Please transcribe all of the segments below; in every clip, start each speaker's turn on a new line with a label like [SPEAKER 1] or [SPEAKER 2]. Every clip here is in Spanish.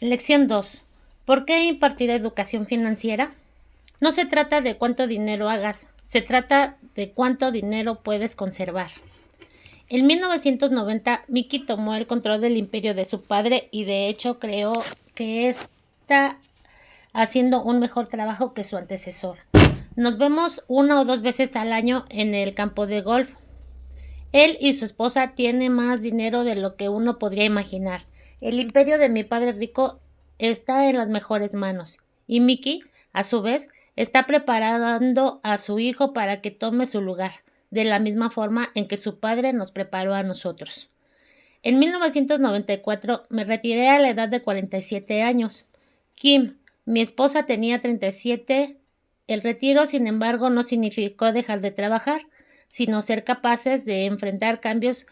[SPEAKER 1] Lección 2. ¿Por qué impartir educación financiera? No se trata de cuánto dinero hagas, se trata de cuánto dinero puedes conservar. En 1990, Mickey tomó el control del imperio de su padre y de hecho creó que está haciendo un mejor trabajo que su antecesor. Nos vemos 1 o 2 veces al año en el campo de golf. Él y su esposa tienen más dinero de lo que uno podría imaginar. El imperio de mi padre rico está en las mejores manos. Y Mickey, a su vez, está preparando a su hijo para que tome su lugar, de la misma forma en que su padre nos preparó a nosotros. En 1994 me retiré a la edad de 47 años. Kim, mi esposa, tenía 37. El retiro, sin embargo, no significó dejar de trabajar, sino ser capaces de enfrentar cambios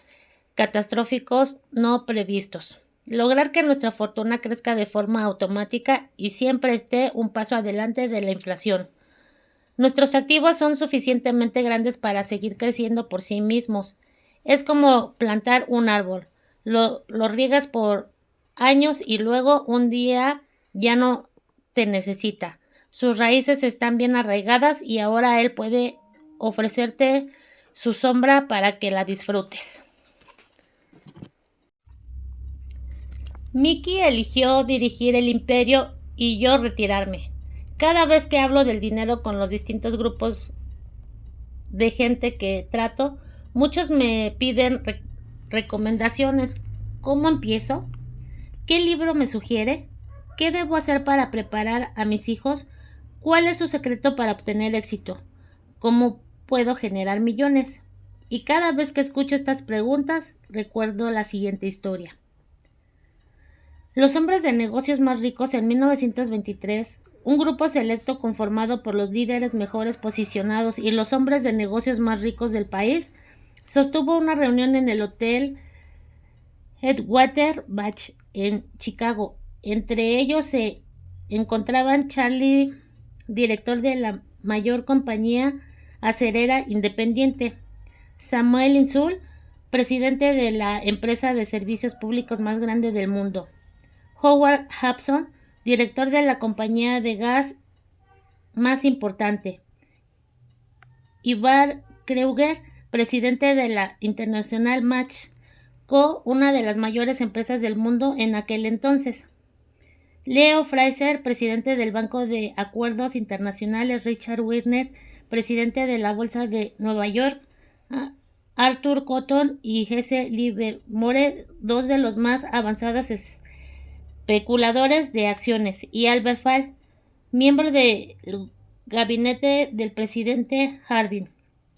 [SPEAKER 1] catastróficos no previstos. Lograr que nuestra fortuna crezca de forma automática y siempre esté un paso adelante de la inflación. Nuestros activos son suficientemente grandes para seguir creciendo por sí mismos. Es como plantar un árbol. Lo riegas por años y luego un día ya no te necesita. Sus raíces están bien arraigadas y ahora él puede ofrecerte su sombra para que la disfrutes. Mickey eligió dirigir el imperio y yo retirarme. Cada vez que hablo del dinero con los distintos grupos de gente que trato, muchos me piden recomendaciones. ¿Cómo empiezo? ¿Qué libro me sugiere? ¿Qué debo hacer para preparar a mis hijos? ¿Cuál es su secreto para obtener éxito? ¿Cómo puedo generar millones? Y cada vez que escucho estas preguntas, recuerdo la siguiente historia. Los hombres de negocios más ricos en 1923, un grupo selecto conformado por los líderes mejores posicionados y los hombres de negocios más ricos del país, sostuvo una reunión en el Hotel Headwater Beach en Chicago. Entre ellos se encontraban Charlie, director de la mayor compañía acerera independiente, Samuel Insull, presidente de la empresa de servicios públicos más grande del mundo, Howard Hudson, director de la compañía de gas más importante, y Bar Kreuger, presidente de la International Match Co., una de las mayores empresas del mundo en aquel entonces. Leo Fraser, presidente del Banco de Acuerdos Internacionales, Richard Wagner, presidente de la Bolsa de Nueva York, Arthur Cotton y Jesse Livermore, dos de los más avanzados especuladores de acciones, y Albert Fall, miembro del gabinete del presidente Harding.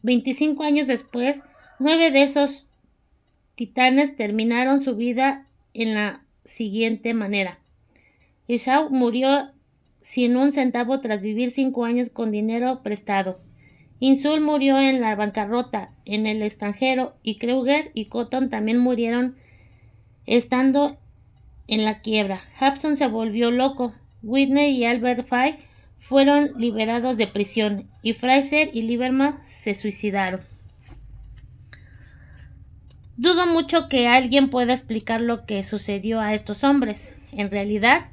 [SPEAKER 1] 25 años después, 9 de esos titanes terminaron su vida en la siguiente manera. Isau murió sin un centavo tras vivir 5 años con dinero prestado. Insull murió en la bancarrota en el extranjero y Kreuger y Cotton también murieron estando en la quiebra. Hudson se volvió loco. Whitney y Albert Fay fueron liberados de prisión y Fraser y Livermore se suicidaron. Dudo mucho que alguien pueda explicar lo que sucedió a estos hombres. En realidad,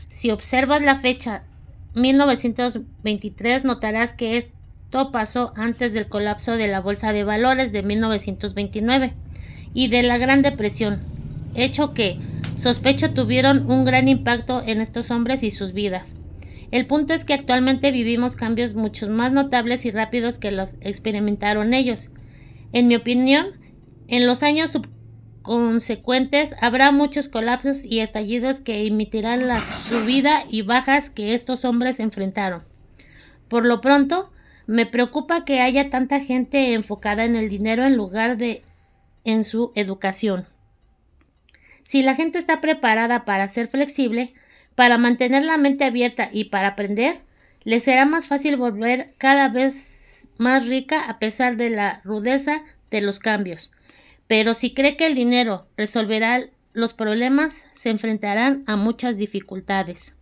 [SPEAKER 1] si observas la fecha 1923, notarás que esto pasó antes del colapso de la Bolsa de Valores de 1929 y de la Gran Depresión, hecho que, sospecho, tuvieron un gran impacto en estos hombres y sus vidas. El punto es que actualmente vivimos cambios mucho más notables y rápidos que los experimentaron ellos. En mi opinión, en los años subsecuentes habrá muchos colapsos y estallidos que imitarán la subida y bajas que estos hombres enfrentaron. Por lo pronto, me preocupa que haya tanta gente enfocada en el dinero en lugar de en su educación. Si la gente está preparada para ser flexible, para mantener la mente abierta y para aprender, les será más fácil volver cada vez más rica a pesar de la rudeza de los cambios. Pero si cree que el dinero resolverá los problemas, se enfrentarán a muchas dificultades.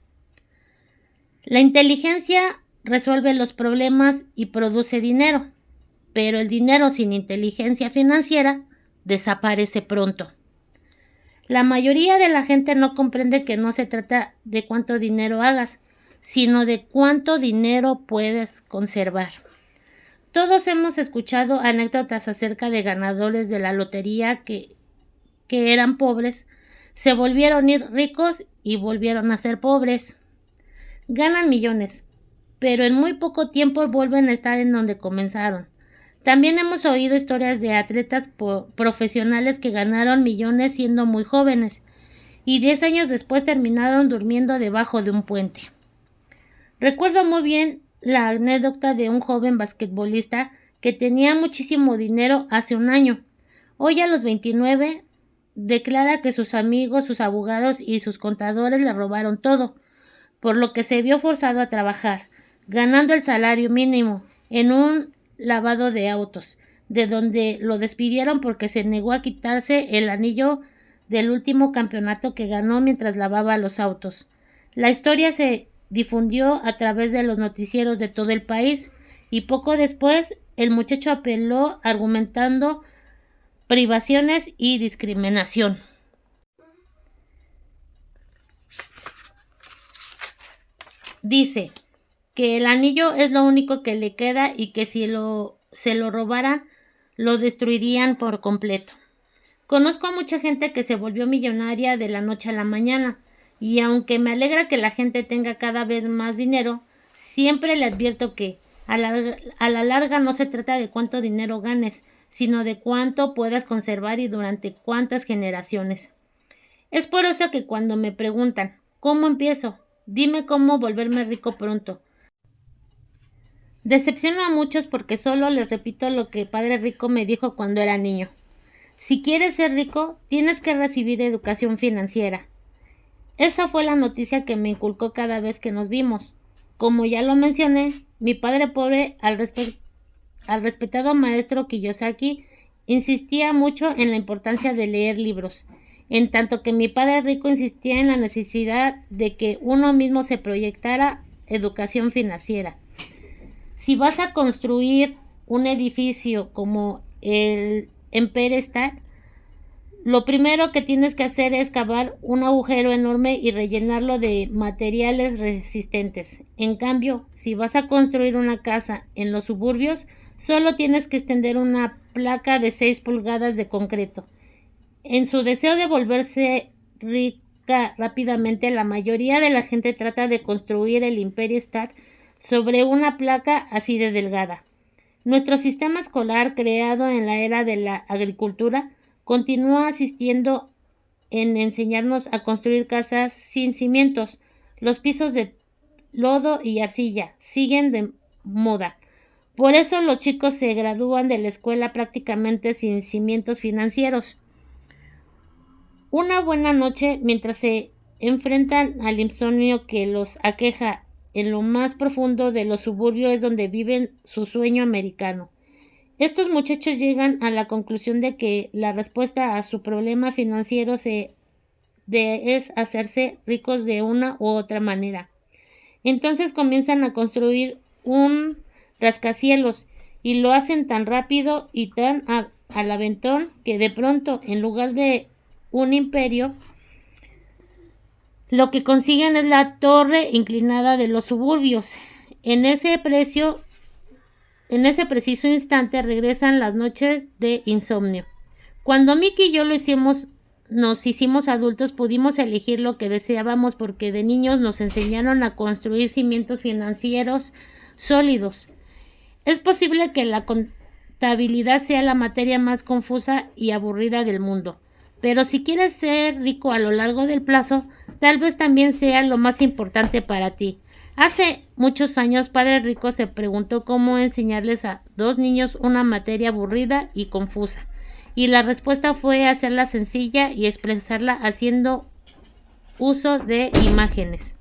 [SPEAKER 1] La inteligencia resuelve los problemas y produce dinero, pero el dinero sin inteligencia financiera desaparece pronto. La mayoría de la gente no comprende que no se trata de cuánto dinero hagas, sino de cuánto dinero puedes conservar. Todos hemos escuchado anécdotas acerca de ganadores de la lotería que eran pobres, se volvieron ricos y volvieron a ser pobres. Ganan millones, pero en muy poco tiempo vuelven a estar en donde comenzaron. También hemos oído historias de atletas profesionales que ganaron millones siendo muy jóvenes y 10 años después terminaron durmiendo debajo de un puente. Recuerdo muy bien la anécdota de un joven basquetbolista que tenía muchísimo dinero hace un año. Hoy a los 29 declara que sus amigos, sus abogados y sus contadores le robaron todo, por lo que se vio forzado a trabajar, ganando el salario mínimo en un lavado de autos, de donde lo despidieron porque se negó a quitarse el anillo del último campeonato que ganó mientras lavaba los autos. La historia se difundió a través de los noticieros de todo el país y poco después el muchacho apeló argumentando privaciones y discriminación. Dice que el anillo es lo único que le queda y que si se lo robaran, lo destruirían por completo. Conozco a mucha gente que se volvió millonaria de la noche a la mañana, y aunque me alegra que la gente tenga cada vez más dinero, siempre le advierto que a la larga no se trata de cuánto dinero ganes, sino de cuánto puedas conservar y durante cuántas generaciones. Es por eso que cuando me preguntan, ¿cómo empiezo? Dime cómo volverme rico pronto. Decepciono a muchos porque solo les repito lo que Padre Rico me dijo cuando era niño. Si quieres ser rico, tienes que recibir educación financiera. Esa fue la noticia que me inculcó cada vez que nos vimos. Como ya lo mencioné, mi padre pobre, al respetado maestro Kiyosaki, insistía mucho en la importancia de leer libros, en tanto que mi padre rico insistía en la necesidad de que uno mismo se proyectara educación financiera. Si vas a construir un edificio como el Empire State, lo primero que tienes que hacer es cavar un agujero enorme y rellenarlo de materiales resistentes. En cambio, si vas a construir una casa en los suburbios, solo tienes que extender una placa de 6 pulgadas de concreto. En su deseo de volverse rica rápidamente, la mayoría de la gente trata de construir el Empire State sobre una placa así de delgada. Nuestro sistema escolar, creado en la era de la agricultura, continúa asistiendo en enseñarnos a construir casas sin cimientos. Los pisos de lodo y arcilla siguen de moda. Por eso los chicos se gradúan de la escuela prácticamente sin cimientos financieros. Una buena noche, mientras se enfrentan al insomnio que los aqueja en lo más profundo de los suburbios, es donde viven su sueño americano. Estos muchachos llegan a la conclusión de que la respuesta a su problema financiero es hacerse ricos de una u otra manera. Entonces comienzan a construir un rascacielos y lo hacen tan rápido y tan al aventón que de pronto, en lugar de un imperio, lo que consiguen es la torre inclinada de los suburbios. En ese preciso instante regresan las noches de insomnio. Cuando Mickey y yo nos hicimos adultos, pudimos elegir lo que deseábamos porque de niños nos enseñaron a construir cimientos financieros sólidos. Es posible que la contabilidad sea la materia más confusa y aburrida del mundo, pero si quieres ser rico a lo largo del plazo, tal vez también sea lo más importante para ti. Hace muchos años, Padre Rico se preguntó cómo enseñarles a 2 niños una materia aburrida y confusa, y la respuesta fue hacerla sencilla y expresarla haciendo uso de imágenes.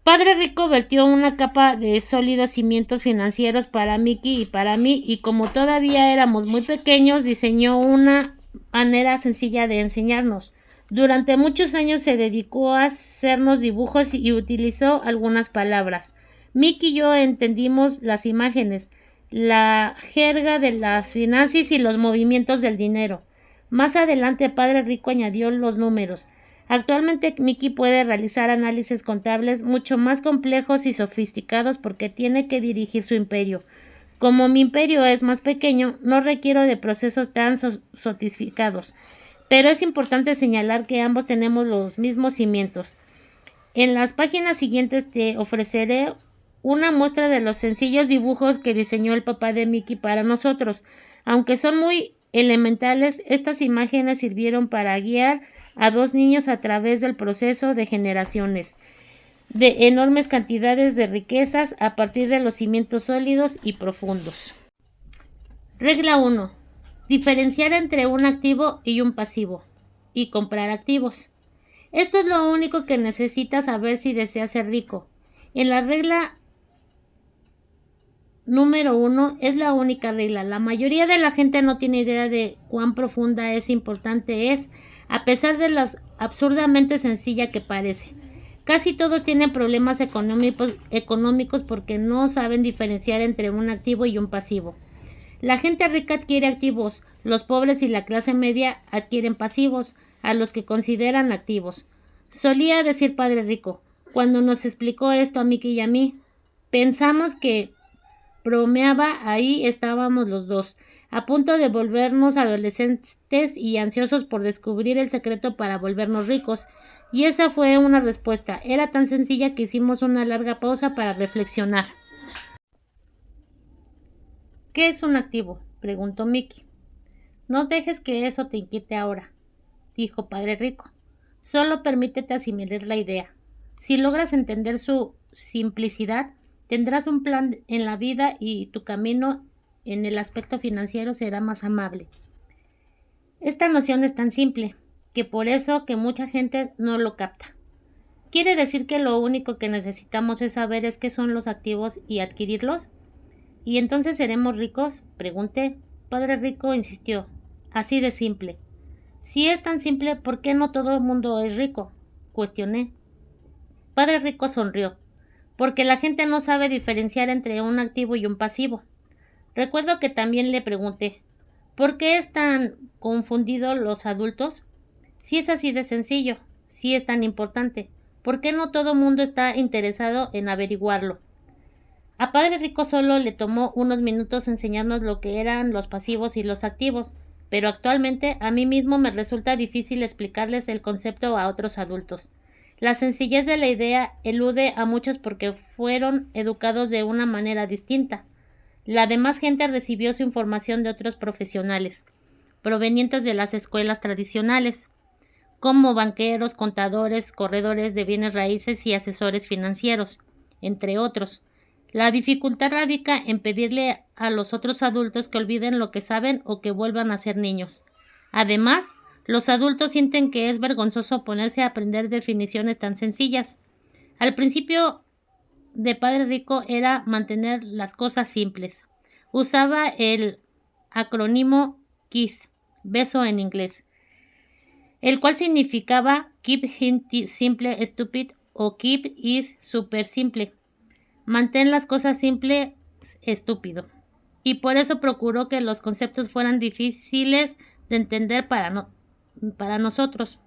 [SPEAKER 1] Padre Rico vertió una capa de sólidos cimientos financieros para Mickey y para mí, y como todavía éramos muy pequeños, diseñó una manera sencilla de enseñarnos. Durante muchos años se dedicó a hacernos dibujos y utilizó algunas palabras. Mickey y yo entendimos las imágenes, la jerga de las finanzas y los movimientos del dinero. Más adelante, Padre Rico añadió los números. Actualmente Mickey puede realizar análisis contables mucho más complejos y sofisticados porque tiene que dirigir su imperio. Como mi imperio es más pequeño, no requiero de procesos tan sofisticados, pero es importante señalar que ambos tenemos los mismos cimientos. En las páginas siguientes te ofreceré una muestra de los sencillos dibujos que diseñó el papá de Mickey para nosotros. Aunque son muy elementales, estas imágenes sirvieron para guiar a dos niños a través del proceso de generaciones, de enormes cantidades de riquezas a partir de los cimientos sólidos y profundos. Regla 1. Diferenciar entre un activo y un pasivo, y comprar activos. Esto es lo único que necesitas saber si deseas ser rico. En la regla número 1 es la única regla. La mayoría de la gente no tiene idea de cuán profunda importante es, a pesar de lo absurdamente sencilla que parece. Casi todos tienen problemas económicos porque no saben diferenciar entre un activo y un pasivo. La gente rica adquiere activos, los pobres y la clase media adquieren pasivos, a los que consideran activos. Solía decir Padre Rico, cuando nos explicó esto a Mickey y a mí, pensamos que bromeaba. Ahí estábamos los dos, a punto de volvernos adolescentes y ansiosos por descubrir el secreto para volvernos ricos. Y esa fue una respuesta. Era tan sencilla que hicimos una larga pausa para reflexionar. ¿Qué es un activo?, preguntó Mickey. No dejes que eso te inquiete ahora, dijo Padre Rico. Solo permítete asimilar la idea. Si logras entender su simplicidad, tendrás un plan en la vida y tu camino en el aspecto financiero será más amable. Esta noción es tan simple que por eso que mucha gente no lo capta. ¿Quiere decir que lo único que necesitamos es saber qué son los activos y adquirirlos? ¿Y entonces seremos ricos?, pregunté. Padre Rico insistió. Así de simple. Si es tan simple, ¿por qué no todo el mundo es rico?, cuestioné. Padre Rico sonrió. Porque la gente no sabe diferenciar entre un activo y un pasivo. Recuerdo que también le pregunté, ¿por qué están confundidos los adultos? Si es así de sencillo, si es tan importante, ¿por qué no todo el mundo está interesado en averiguarlo? A Padre Rico solo le tomó unos minutos enseñarnos lo que eran los pasivos y los activos, pero actualmente a mí mismo me resulta difícil explicarles el concepto a otros adultos. La sencillez de la idea elude a muchos porque fueron educados de una manera distinta. La demás gente recibió su información de otros profesionales, provenientes de las escuelas tradicionales, como banqueros, contadores, corredores de bienes raíces y asesores financieros, entre otros. La dificultad radica en pedirle a los otros adultos que olviden lo que saben o que vuelvan a ser niños. Además, los adultos sienten que es vergonzoso ponerse a aprender definiciones tan sencillas. Al principio de Padre Rico era mantener las cosas simples. Usaba el acrónimo KISS, beso en inglés, el cual significaba Keep It Simple Stupid o Keep It Super Simple. Mantén las cosas simples, estúpido. Y por eso procuró que los conceptos fueran difíciles de entender para nosotros.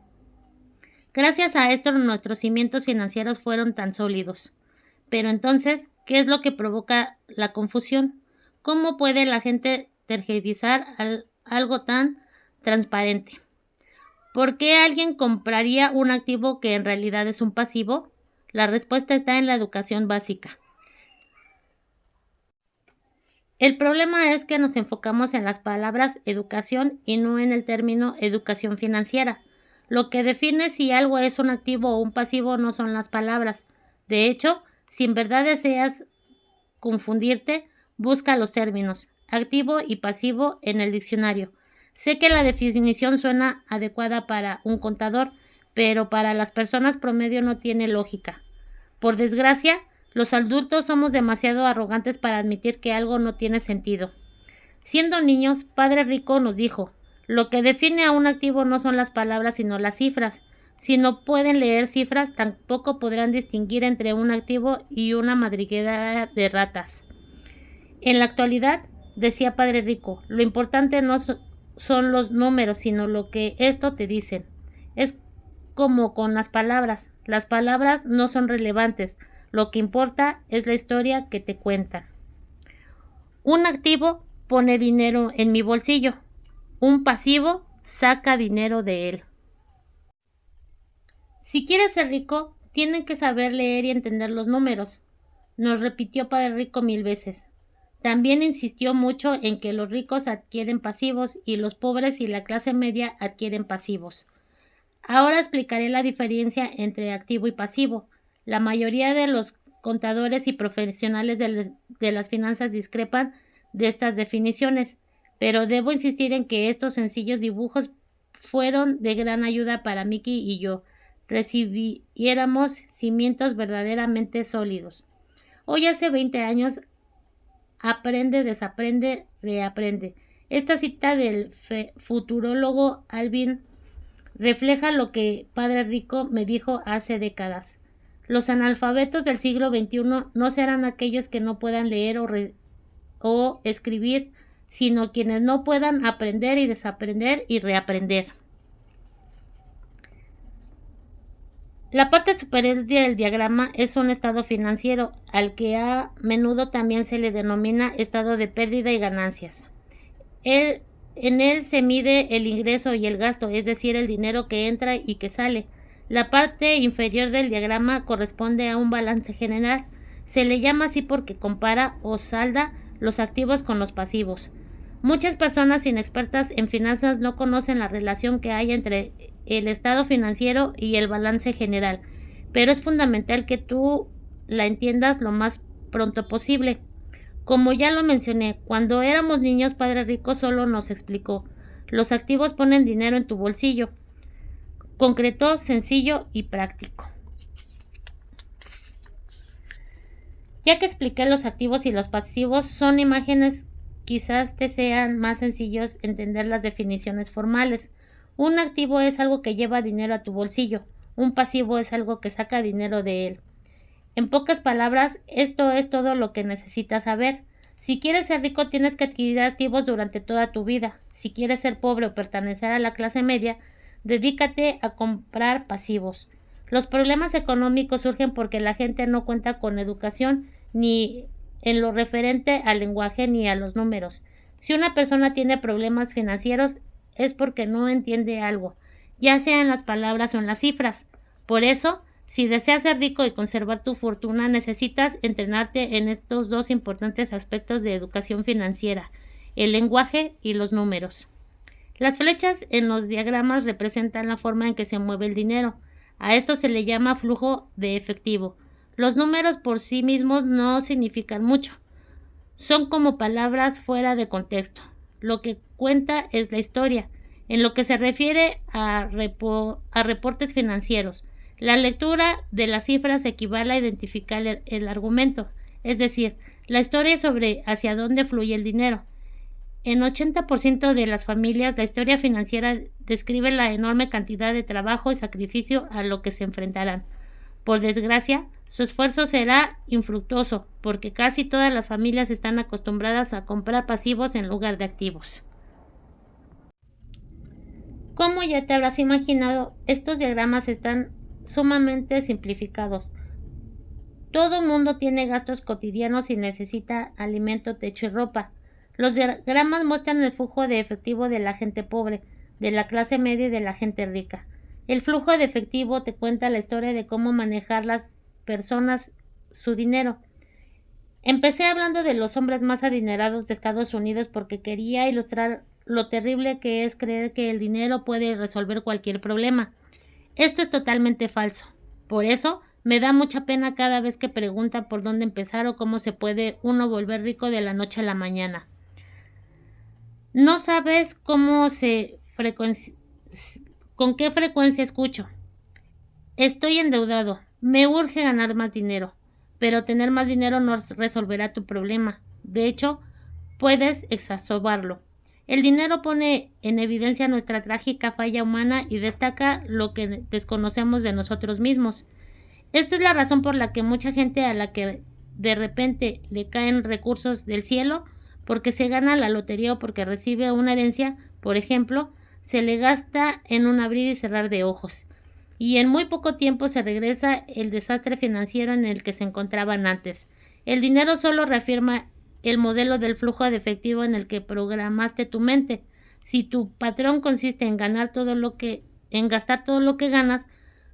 [SPEAKER 1] Gracias a esto nuestros cimientos financieros fueron tan sólidos. Pero entonces, ¿qué es lo que provoca la confusión? ¿Cómo puede la gente tergiversar algo tan transparente? ¿Por qué alguien compraría un activo que en realidad es un pasivo? La respuesta está en la educación básica. El problema es que nos enfocamos en las palabras educación y no en el término educación financiera. Lo que define si algo es un activo o un pasivo no son las palabras. De hecho, si en verdad deseas confundirte, busca los términos activo y pasivo en el diccionario. Sé que la definición suena adecuada para un contador, pero para las personas promedio no tiene lógica. Por desgracia, los adultos somos demasiado arrogantes para admitir que algo no tiene sentido. Siendo niños, Padre Rico nos dijo, lo que define a un activo no son las palabras sino las cifras. Si no pueden leer cifras, tampoco podrán distinguir entre un activo y una madriguera de ratas. En la actualidad, decía Padre Rico, lo importante no son los números, sino lo que esto te dicen. Es como con las palabras. Las palabras no son relevantes. Lo que importa es la historia que te cuentan. Un activo pone dinero en mi bolsillo. Un pasivo saca dinero de él. Si quieres ser rico, tienen que saber leer y entender los números. Nos repitió Padre Rico 1000 veces. También insistió mucho en que los ricos adquieren pasivos y los pobres y la clase media adquieren pasivos. Ahora explicaré la diferencia entre activo y pasivo. La mayoría de los contadores y profesionales de las finanzas discrepan de estas definiciones, pero debo insistir en que estos sencillos dibujos fueron de gran ayuda para Mickey y yo. Recibiéramos cimientos verdaderamente sólidos. Hoy hace 20 años aprende, desaprende, reaprende. Esta cita del futurólogo Alvin refleja lo que Padre Rico me dijo hace décadas. Los analfabetos del siglo XXI no serán aquellos que no puedan leer o escribir, sino quienes no puedan aprender y desaprender y reaprender. La parte superior del diagrama es un estado financiero, al que a menudo también se le denomina estado de pérdida y ganancias. En él se mide el ingreso y el gasto, es decir, el dinero que entra y que sale. La parte inferior del diagrama corresponde a un balance general. Se le llama así porque compara o salda los activos con los pasivos. Muchas personas inexpertas en finanzas no conocen la relación que hay entre el estado financiero y el balance general, pero es fundamental que tú la entiendas lo más pronto posible. Como ya lo mencioné, cuando éramos niños, Padre Rico solo nos explicó: los activos ponen dinero en tu bolsillo. Concreto, sencillo y práctico. Ya que expliqué los activos y los pasivos, son imágenes, quizás te sean más sencillos entender las definiciones formales. Un activo es algo que lleva dinero a tu bolsillo. Un pasivo es algo que saca dinero de él. En pocas palabras, esto es todo lo que necesitas saber. Si quieres ser rico, tienes que adquirir activos durante toda tu vida. Si quieres ser pobre o pertenecer a la clase media, dedícate a comprar pasivos. Los problemas económicos surgen porque la gente no cuenta con educación ni en lo referente al lenguaje ni a los números. Si una persona tiene problemas financieros es porque no entiende algo, ya sea en las palabras o en las cifras. Por eso, si deseas ser rico y conservar tu fortuna, necesitas entrenarte en estos dos importantes aspectos de educación financiera: el lenguaje y los números. Las flechas en los diagramas representan la forma en que se mueve el dinero. A esto se le llama flujo de efectivo. Los números por sí mismos no significan mucho. Son como palabras fuera de contexto. Lo que cuenta es la historia. En lo que se refiere a reportes financieros, la lectura de las cifras equivale a identificar el argumento, es decir, la historia sobre hacia dónde fluye el dinero. En 80% de las familias, la historia financiera describe la enorme cantidad de trabajo y sacrificio a lo que se enfrentarán. Por desgracia, su esfuerzo será infructuoso, porque casi todas las familias están acostumbradas a comprar pasivos en lugar de activos. Como ya te habrás imaginado, estos diagramas están sumamente simplificados. Todo mundo tiene gastos cotidianos y necesita alimento, techo y ropa. Los diagramas muestran el flujo de efectivo de la gente pobre, de la clase media y de la gente rica. El flujo de efectivo te cuenta la historia de cómo manejar las personas su dinero. Empecé hablando de los hombres más adinerados de Estados Unidos porque quería ilustrar lo terrible que es creer que el dinero puede resolver cualquier problema. Esto es totalmente falso. Por eso, me da mucha pena cada vez que preguntan por dónde empezar o cómo se puede uno volver rico de la noche a la mañana. No sabes con qué frecuencia escucho: estoy endeudado, me urge ganar más dinero. Pero tener más dinero no resolverá tu problema. De hecho, puedes exacerbarlo. El dinero pone en evidencia nuestra trágica falla humana y destaca lo que desconocemos de nosotros mismos. Esta es la razón por la que mucha gente a la que de repente le caen recursos del cielo, porque se gana la lotería o porque recibe una herencia, por ejemplo, se le gasta en un abrir y cerrar de ojos, y en muy poco tiempo se regresa el desastre financiero en el que se encontraban antes. El dinero solo reafirma el modelo del flujo de efectivo en el que programaste tu mente. Si tu patrón consiste en gastar todo lo que ganas,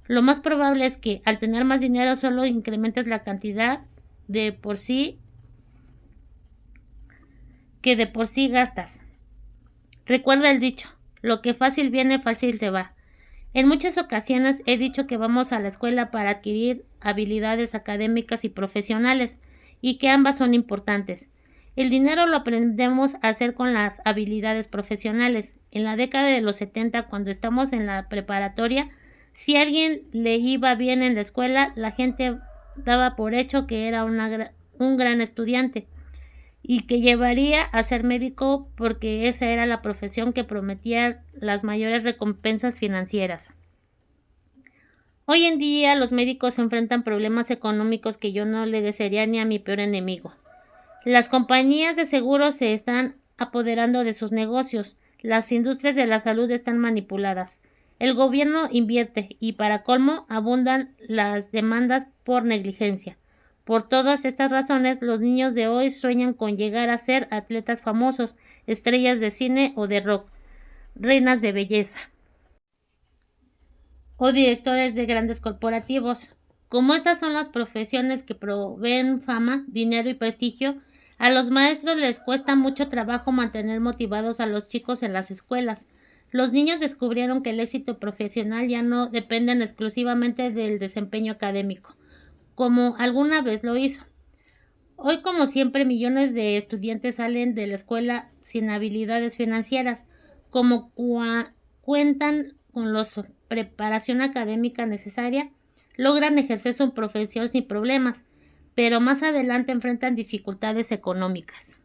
[SPEAKER 1] lo más probable es que al tener más dinero solo incrementes la cantidad de por sí gastas. Recuerda el dicho, lo que fácil viene, fácil se va. En muchas ocasiones he dicho que vamos a la escuela para adquirir habilidades académicas y profesionales, y que ambas son importantes. El dinero lo aprendemos a hacer con las habilidades profesionales. En la década de los 70, cuando estamos en la preparatoria, si a alguien le iba bien en la escuela, la gente daba por hecho que era un gran estudiante y que llevaría a ser médico porque esa era la profesión que prometía las mayores recompensas financieras. Hoy en día los médicos enfrentan problemas económicos que yo no le desearía ni a mi peor enemigo. Las compañías de seguros se están apoderando de sus negocios, las industrias de la salud están manipuladas, el gobierno invierte y para colmo abundan las demandas por negligencia. Por todas estas razones, los niños de hoy sueñan con llegar a ser atletas famosos, estrellas de cine o de rock, reinas de belleza o directores de grandes corporativos. Como estas son las profesiones que proveen fama, dinero y prestigio, a los maestros les cuesta mucho trabajo mantener motivados a los chicos en las escuelas. Los niños descubrieron que el éxito profesional ya no depende exclusivamente del desempeño académico, como alguna vez lo hizo. Hoy, como siempre, millones de estudiantes salen de la escuela sin habilidades financieras, como cuentan con la preparación académica necesaria, logran ejercer su profesión sin problemas, pero más adelante enfrentan dificultades económicas.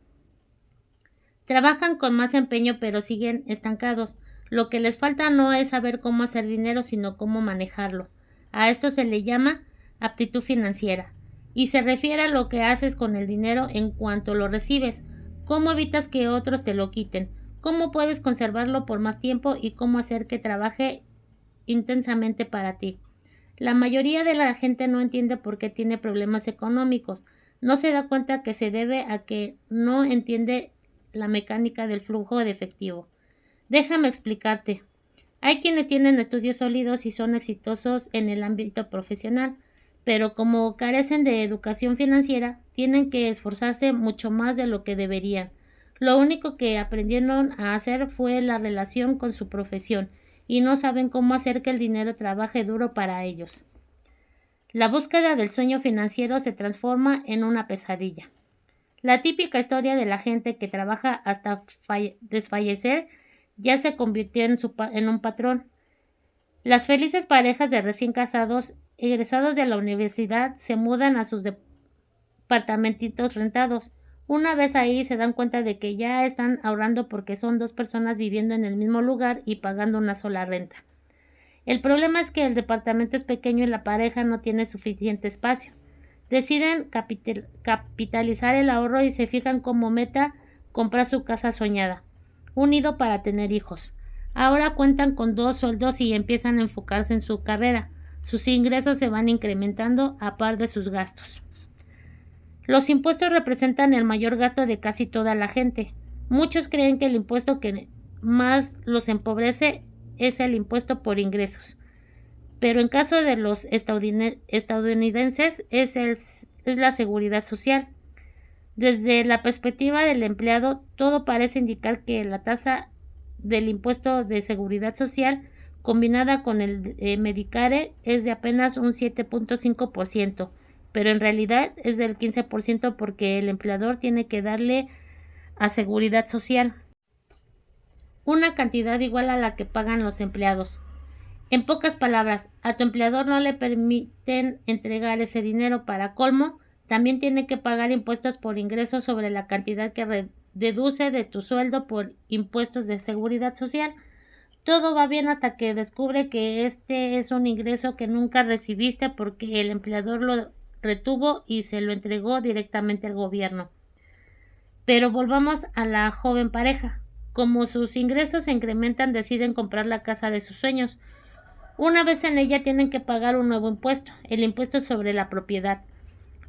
[SPEAKER 1] Trabajan con más empeño pero siguen estancados. Lo que les falta no es saber cómo hacer dinero, sino cómo manejarlo. A esto se le llama aptitud financiera, y se refiere a lo que haces con el dinero en cuanto lo recibes, cómo evitas que otros te lo quiten, cómo puedes conservarlo por más tiempo y cómo hacer que trabaje intensamente para ti. La mayoría de la gente no entiende por qué tiene problemas económicos, no se da cuenta que se debe a que no entiende la mecánica del flujo de efectivo. Déjame explicarte. Hay quienes tienen estudios sólidos y son exitosos en el ámbito profesional, pero como carecen de educación financiera, tienen que esforzarse mucho más de lo que deberían. Lo único que aprendieron a hacer fue la relación con su profesión, y no saben cómo hacer que el dinero trabaje duro para ellos. La búsqueda del sueño financiero se transforma en una pesadilla. La típica historia de la gente que trabaja hasta desfallecer ya se convirtió en un patrón. Las felices parejas de recién casados, egresados de la universidad, se mudan a sus departamentitos rentados. Una vez ahí se dan cuenta de que ya están ahorrando porque son dos personas viviendo en el mismo lugar y pagando una sola renta. El problema es que el departamento es pequeño y la pareja no tiene suficiente espacio. Deciden capitalizar el ahorro y se fijan como meta comprar su casa soñada, un nido para tener hijos. Ahora cuentan con 2 sueldos y empiezan a enfocarse en su carrera. Sus ingresos se van incrementando a par de sus gastos. Los impuestos representan el mayor gasto de casi toda la gente. Muchos creen que el impuesto que más los empobrece es el impuesto por ingresos. Pero en caso de los estadounidenses es la seguridad social. Desde la perspectiva del empleado, todo parece indicar que la tasa del impuesto de seguridad social combinada con el Medicare es de apenas un 7.5%, pero en realidad es del 15% porque el empleador tiene que darle a seguridad social una cantidad igual a la que pagan los empleados. En pocas palabras, a tu empleador no le permiten entregar ese dinero. Para colmo, también tiene que pagar impuestos por ingresos sobre la cantidad que deduce de tu sueldo por impuestos de seguridad social. Todo va bien hasta que descubre que este es un ingreso que nunca recibiste porque el empleador lo retuvo y se lo entregó directamente al gobierno. Pero volvamos a la joven pareja. Como sus ingresos se incrementan, deciden comprar la casa de sus sueños. Una vez en ella tienen que pagar un nuevo impuesto, el impuesto sobre la propiedad.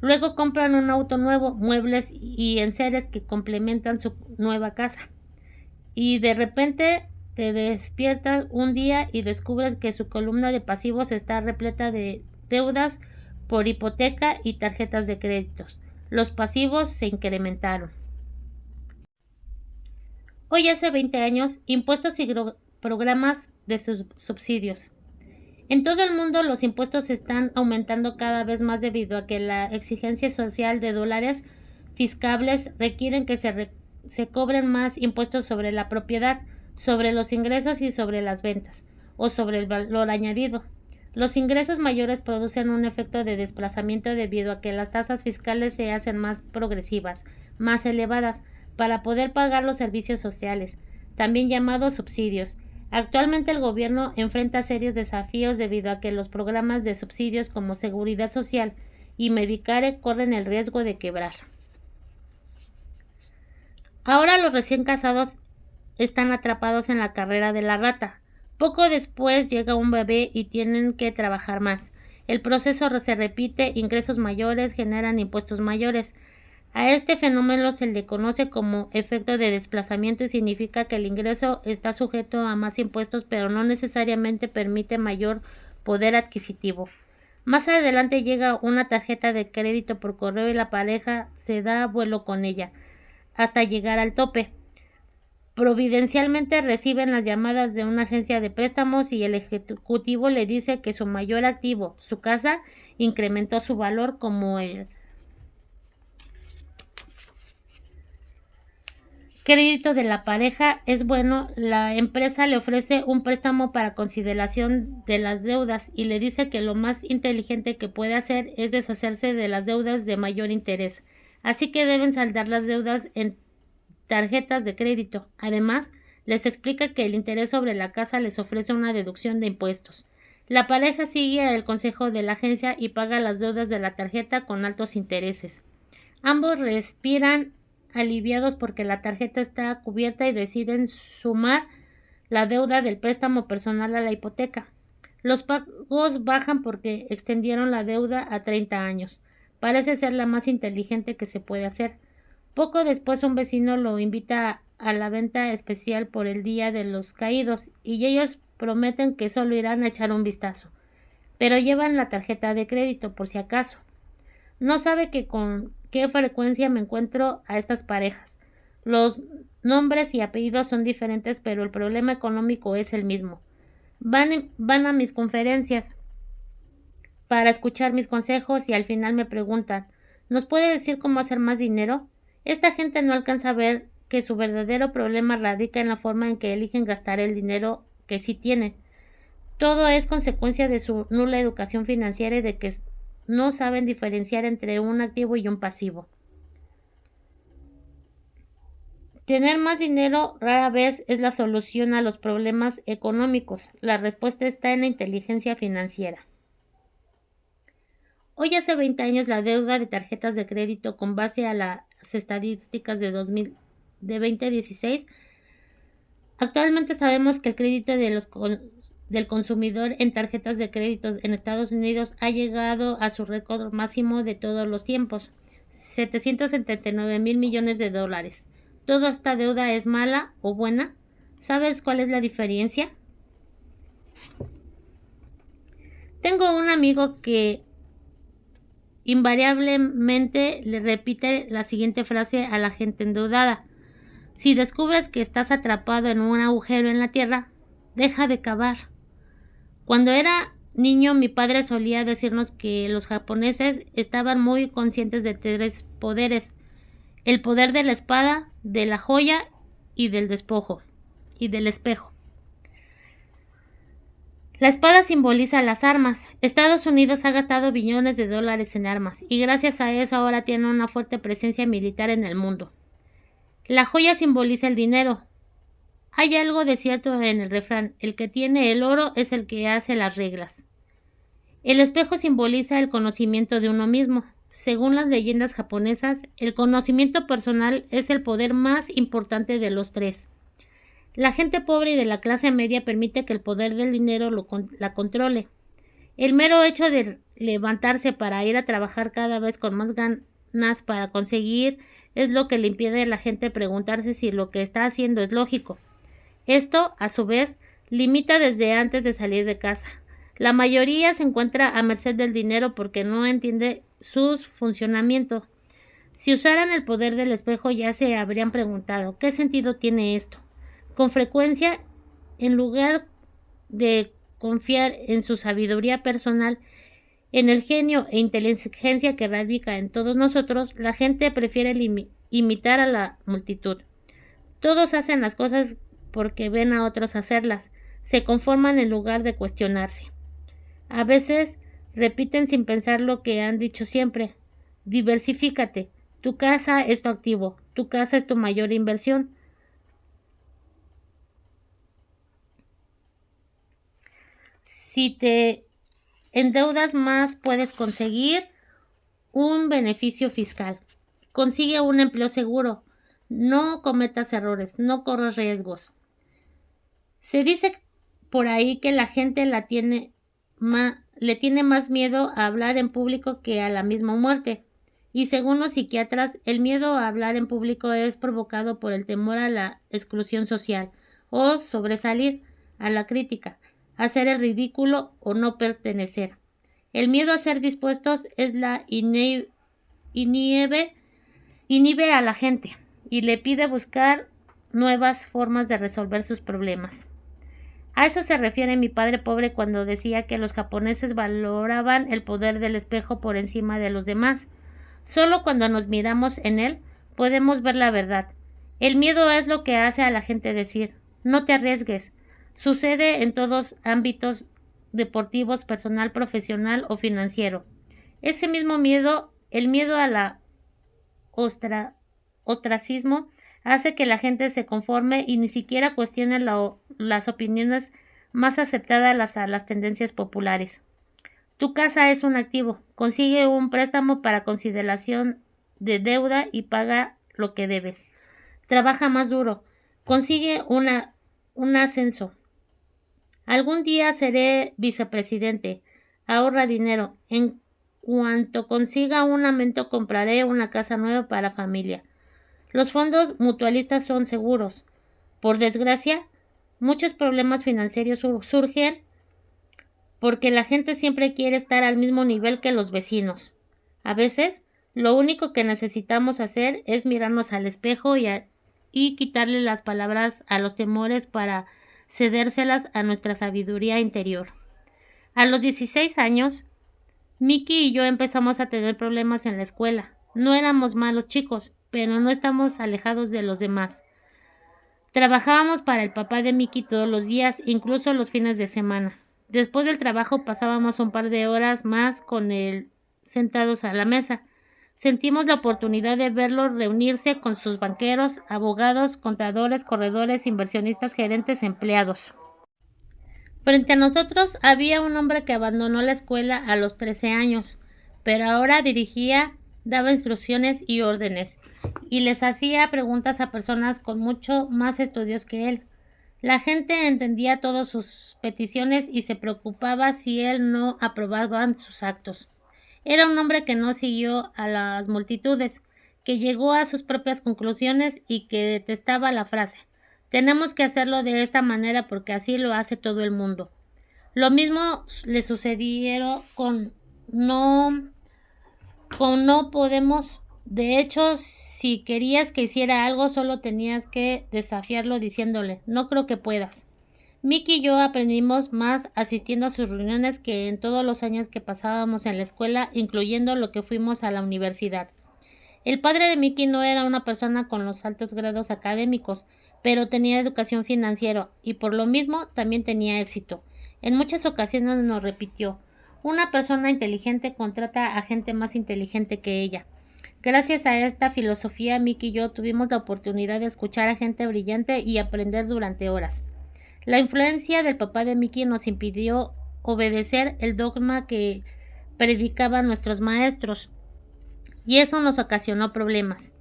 [SPEAKER 1] Luego compran un auto nuevo, muebles y enseres que complementan su nueva casa. Y de repente te despiertas un día y descubres que su columna de pasivos está repleta de deudas por hipoteca y tarjetas de crédito. Los pasivos se incrementaron. Hoy hace 20 años, impuestos y programas de subsidios. En todo el mundo los impuestos están aumentando cada vez más debido a que la exigencia social de dólares fiscales requieren que se cobren más impuestos sobre la propiedad, sobre los ingresos y sobre las ventas, o sobre el valor añadido. Los ingresos mayores producen un efecto de desplazamiento debido a que las tasas fiscales se hacen más progresivas, más elevadas, para poder pagar los servicios sociales, también llamados subsidios. Actualmente el gobierno enfrenta serios desafíos debido a que los programas de subsidios como Seguridad Social y Medicare corren el riesgo de quebrar. Ahora los recién casados están atrapados en la carrera de la rata. Poco después llega un bebé y tienen que trabajar más. El proceso se repite, ingresos mayores generan impuestos mayores. A este fenómeno se le conoce como efecto de desplazamiento y significa que el ingreso está sujeto a más impuestos, pero no necesariamente permite mayor poder adquisitivo. Más adelante llega una tarjeta de crédito por correo y la pareja se da vuelo con ella, hasta llegar al tope. Providencialmente reciben las llamadas de una agencia de préstamos y el ejecutivo le dice que su mayor activo, su casa, incrementó su valor como el crédito de la pareja es bueno. La empresa le ofrece un préstamo para consideración de las deudas y le dice que lo más inteligente que puede hacer es deshacerse de las deudas de mayor interés. Así que deben saldar las deudas en tarjetas de crédito. Además, les explica que el interés sobre la casa les ofrece una deducción de impuestos. La pareja sigue el consejo de la agencia y paga las deudas de la tarjeta con altos intereses. Ambos respiran aliviados porque la tarjeta está cubierta y deciden sumar la deuda del préstamo personal a la hipoteca. Los pagos bajan porque extendieron la deuda a 30 años. Parece ser la más inteligente que se puede hacer. Poco después un vecino lo invita a la venta especial por el Día de los Caídos y ellos prometen que solo irán a echar un vistazo, pero llevan la tarjeta de crédito por si acaso. No sabe que con qué frecuencia me encuentro a estas parejas. Los nombres y apellidos son diferentes, pero el problema económico es el mismo. Van a mis conferencias para escuchar mis consejos y al final me preguntan, ¿nos puede decir cómo hacer más dinero? Esta gente no alcanza a ver que su verdadero problema radica en la forma en que eligen gastar el dinero que sí tienen. Todo es consecuencia de su nula educación financiera y de que no saben diferenciar entre un activo y un pasivo. Tener más dinero rara vez es la solución a los problemas económicos. La respuesta está en la inteligencia financiera. Hoy hace 20 años la deuda de tarjetas de crédito con base a las estadísticas de 2016. Actualmente sabemos que el crédito del consumidor en tarjetas de crédito en Estados Unidos ha llegado a su récord máximo de todos los tiempos, 779,000 millones de dólares. ¿Toda esta deuda es mala o buena? ¿Sabes cuál es la diferencia? Tengo un amigo que invariablemente le repite la siguiente frase a la gente endeudada: si descubres que estás atrapado en un agujero en la tierra, deja de cavar. Cuando era niño, mi padre solía decirnos que los japoneses estaban muy conscientes de 3 poderes: el poder de la espada, de la joya y del despojo y del espejo. La espada simboliza las armas. Estados Unidos ha gastado billones de dólares en armas y gracias a eso ahora tiene una fuerte presencia militar en el mundo. La joya simboliza el dinero. Hay algo de cierto en el refrán: el que tiene el oro es el que hace las reglas. El espejo simboliza el conocimiento de uno mismo. Según las leyendas japonesas, el conocimiento personal es el poder más importante de los 3. La gente pobre y de la clase media permite que el poder del dinero la controle. El mero hecho de levantarse para ir a trabajar cada vez con más ganas para conseguir es lo que le impide a la gente preguntarse si lo que está haciendo es lógico. Esto, a su vez, limita desde antes de salir de casa. La mayoría se encuentra a merced del dinero porque no entiende su funcionamiento. Si usaran el poder del espejo ya se habrían preguntado, ¿qué sentido tiene esto? Con frecuencia, en lugar de confiar en su sabiduría personal, en el genio e inteligencia que radica en todos nosotros, la gente prefiere imitar a la multitud. Todos hacen las cosas porque ven a otros hacerlas, se conforman en lugar de cuestionarse. A veces repiten sin pensar lo que han dicho siempre. Diversifícate. Tu casa es tu activo. Tu casa es tu mayor inversión. Si te endeudas más, puedes conseguir un beneficio fiscal. Consigue un empleo seguro. No cometas errores. No corras riesgos. Se dice por ahí que la gente le tiene más miedo a hablar en público que a la misma muerte. Y según los psiquiatras, el miedo a hablar en público es provocado por el temor a la exclusión social o sobresalir, a la crítica, hacer el ridículo o no pertenecer. El miedo a ser dispuestos es la inhibe a la gente y le pide buscar nuevas formas de resolver sus problemas. A eso se refiere mi padre pobre cuando decía que los japoneses valoraban el poder del espejo por encima de los demás. Solo cuando nos miramos en él podemos ver la verdad. El miedo es lo que hace a la gente decir, no te arriesgues. Sucede en todos ámbitos deportivos, personal, profesional o financiero. Ese mismo miedo, el miedo a la ostracismo, hace que la gente se conforme y ni siquiera cuestione las opiniones más aceptadas a las tendencias populares. Tu casa es un activo. Consigue un préstamo para consideración de deuda y paga lo que debes. Trabaja más duro. Consigue un ascenso. Algún día seré vicepresidente. Ahorra dinero. En cuanto consiga un aumento compraré una casa nueva para la familia. Los fondos mutualistas son seguros. Por desgracia, muchos problemas financieros surgen porque la gente siempre quiere estar al mismo nivel que los vecinos. A veces, lo único que necesitamos hacer es mirarnos al espejo y quitarle las palabras a los temores para cedérselas a nuestra sabiduría interior. A los 16 años, Miki y yo empezamos a tener problemas en la escuela. No éramos malos chicos, pero no estamos alejados de los demás. Trabajábamos para el papá de Miki todos los días, incluso los fines de semana. Después del trabajo pasábamos un par de horas más con él sentados a la mesa. Sentimos la oportunidad de verlo reunirse con sus banqueros, abogados, contadores, corredores, inversionistas, gerentes, empleados. Frente a nosotros había un hombre que abandonó la escuela a los 13 años, pero ahora daba instrucciones y órdenes, y les hacía preguntas a personas con mucho más estudios que él. La gente entendía todas sus peticiones y se preocupaba si él no aprobaba sus actos. Era un hombre que no siguió a las multitudes, que llegó a sus propias conclusiones y que detestaba la frase: tenemos que hacerlo de esta manera porque así lo hace todo el mundo. Lo mismo le sucedieron con no podemos. De hecho, si querías que hiciera algo, solo tenías que desafiarlo diciéndole, no creo que puedas. Miki y yo aprendimos más asistiendo a sus reuniones que en todos los años que pasábamos en la escuela, incluyendo lo que fuimos a la universidad. El padre de Miki no era una persona con los altos grados académicos, pero tenía educación financiera y por lo mismo también tenía éxito. En muchas ocasiones nos repitió, una persona inteligente contrata a gente más inteligente que ella. Gracias a esta filosofía, Miki y yo tuvimos la oportunidad de escuchar a gente brillante y aprender durante horas. La influencia del papá de Miki nos impidió obedecer el dogma que predicaban nuestros maestros, y eso nos ocasionó problemas.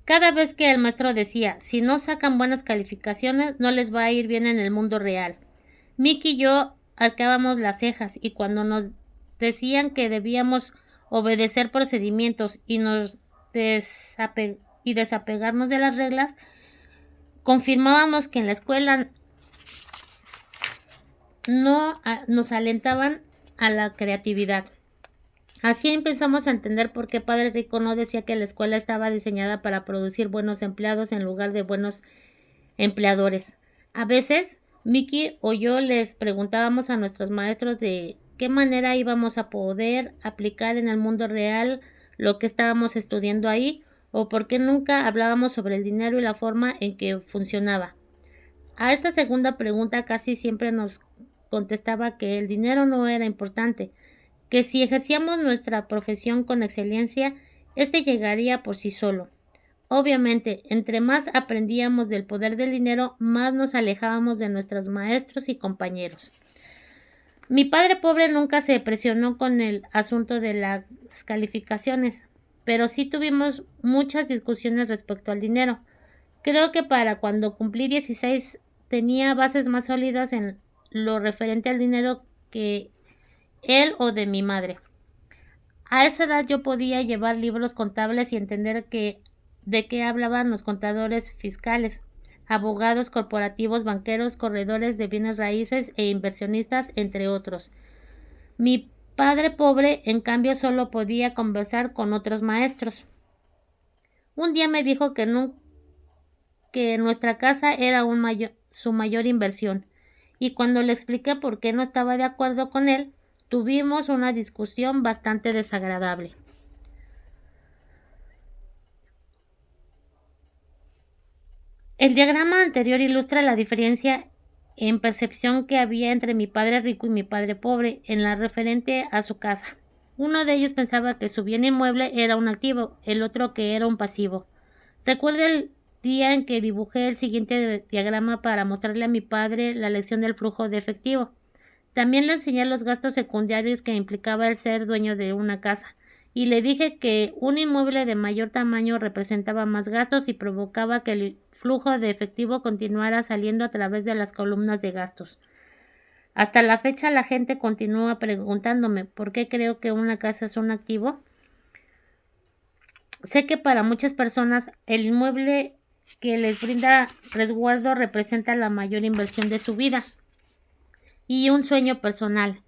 [SPEAKER 1] Cada vez que el maestro decía, si no sacan buenas calificaciones, no les va a ir bien en el mundo real. Mickey y yo arqueábamos las cejas y cuando nos decían que debíamos obedecer procedimientos y desapegarnos de las reglas, confirmábamos que en la escuela no nos alentaban a la creatividad. Así empezamos a entender por qué Padre Rico no decía que la escuela estaba diseñada para producir buenos empleados en lugar de buenos empleadores. A veces, Mickey o yo les preguntábamos a nuestros maestros de qué manera íbamos a poder aplicar en el mundo real lo que estábamos estudiando ahí, o por qué nunca hablábamos sobre el dinero y la forma en que funcionaba. A esta segunda pregunta casi siempre nos contestaba que el dinero no era importante, que si ejercíamos nuestra profesión con excelencia, éste llegaría por sí solo. Obviamente, entre más aprendíamos del poder del dinero, más nos alejábamos de nuestros maestros y compañeros. Mi padre pobre nunca se presionó con el asunto de las calificaciones, pero sí tuvimos muchas discusiones respecto al dinero. Creo que para cuando cumplí 16 tenía bases más sólidas en lo referente al dinero que él o de mi madre. A esa edad yo podía llevar libros contables y entender de qué hablaban los contadores fiscales, abogados corporativos, banqueros, corredores de bienes raíces e inversionistas, entre otros. Mi padre pobre, en cambio, solo podía conversar con otros maestros. Un día me dijo que nuestra casa era su mayor inversión, y cuando le expliqué por qué no estaba de acuerdo con él, tuvimos una discusión bastante desagradable. El diagrama anterior ilustra la diferencia en percepción que había entre mi padre rico y mi padre pobre en la referente a su casa. Uno de ellos pensaba que su bien inmueble era un activo, el otro que era un pasivo. Recuerdo el día en que dibujé el siguiente diagrama para mostrarle a mi padre la lección del flujo de efectivo. También le enseñé los gastos secundarios que implicaba el ser dueño de una casa, y le dije que un inmueble de mayor tamaño representaba más gastos y provocaba que el flujo de efectivo continuara saliendo a través de las columnas de gastos. Hasta la fecha la gente continúa preguntándome por qué creo que una casa es un activo. Sé que para muchas personas el inmueble que les brinda resguardo representa la mayor inversión de su vida y un sueño personal.